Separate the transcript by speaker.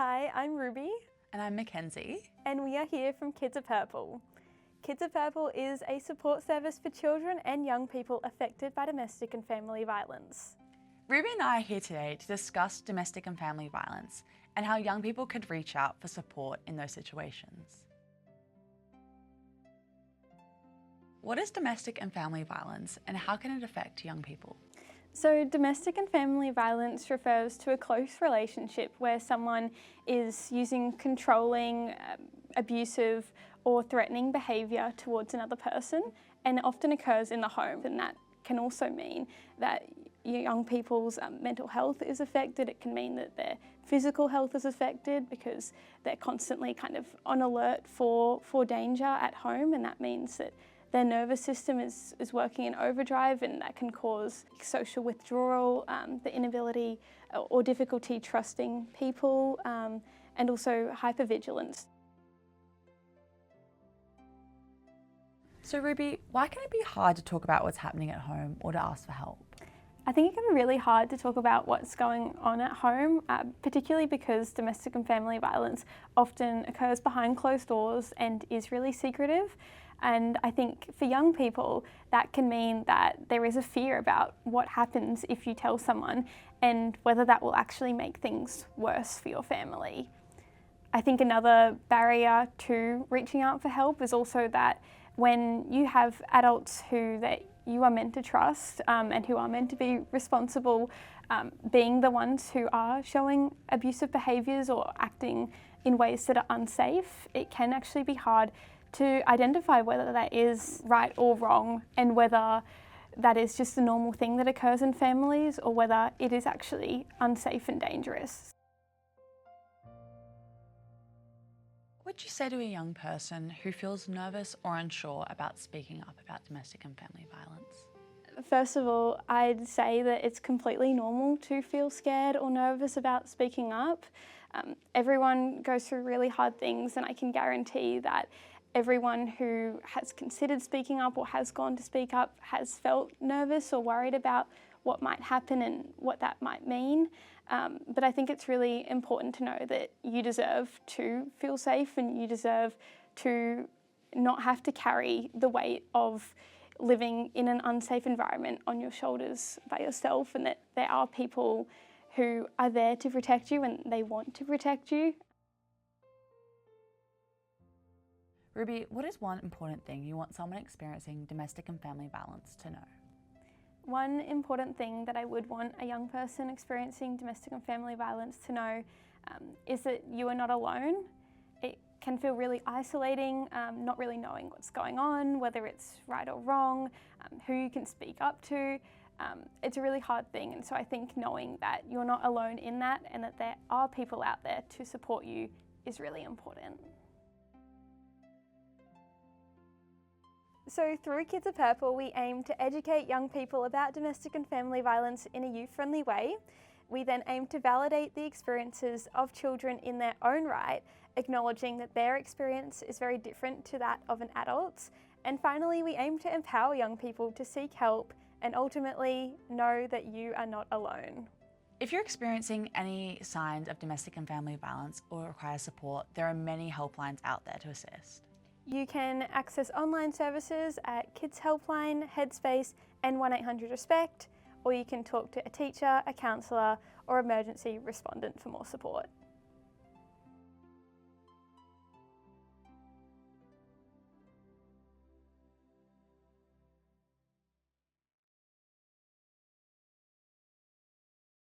Speaker 1: Hi, I'm Ruby.
Speaker 2: And I'm Mackenzie.
Speaker 1: And we are here from Kids Are Purple. Kids Are Purple is a support service for children and young people affected by domestic and family violence.
Speaker 2: Ruby and I are here today to discuss domestic and family violence and how young people could reach out for support in those situations. What is domestic and family violence and how can it affect young people?
Speaker 1: So domestic and family violence refers to a close relationship where someone is using controlling, abusive or threatening behaviour towards another person, and it often occurs in the home, and that can also mean that young people's mental health is affected. It can mean that their physical health is affected because they're constantly kind of on alert for danger at home, and that means that their nervous system is working in overdrive, and that can cause social withdrawal, the inability or difficulty trusting people, and also hypervigilance.
Speaker 2: So Ruby, why can it be hard to talk about what's happening at home or to ask for help?
Speaker 1: I think it can be really hard to talk about what's going on at home, particularly because domestic and family violence often occurs behind closed doors and is really secretive. And I think for young people, that can mean that there is a fear about what happens if you tell someone and whether that will actually make things worse for your family. I think another barrier to reaching out for help is also that when you have adults who that you are meant to trust and who are meant to be responsible, being the ones who are showing abusive behaviours or acting in ways that are unsafe, it can actually be hard to identify whether that is right or wrong and whether that is just a normal thing that occurs in families or whether it is actually unsafe and dangerous.
Speaker 2: What would you say to a young person who feels nervous or unsure about speaking up about domestic and family violence?
Speaker 1: First of all, I'd say that it's completely normal to feel scared or nervous about speaking up. Everyone goes through really hard things, and I can guarantee that everyone who has considered speaking up or has gone to speak up has felt nervous or worried about what might happen and what that might mean. But I think it's really important to know that you deserve to feel safe and you deserve to not have to carry the weight of living in an unsafe environment on your shoulders by yourself, and that there are people who are there to protect you and they want to protect you.
Speaker 2: Ruby, what is one important thing you want someone experiencing domestic and family violence to know?
Speaker 1: One important thing that I would want a young person experiencing domestic and family violence to know is that you are not alone. It can feel really isolating, not really knowing what's going on, whether it's right or wrong, who you can speak up to. It's a really hard thing, and so I think knowing that you're not alone in that and that there are people out there to support you is really important. So through Kids Are Purple, we aim to educate young people about domestic and family violence in a youth-friendly way. We then aim to validate the experiences of children in their own right, acknowledging that their experience is very different to that of an adult. And finally, we aim to empower young people to seek help and ultimately know that you are not alone.
Speaker 2: If you're experiencing any signs of domestic and family violence or require support, there are many helplines out there to assist.
Speaker 1: You can access online services at Kids Helpline, Headspace and 1-800-RESPECT, or you can talk to a teacher, a counsellor or emergency respondent for more support.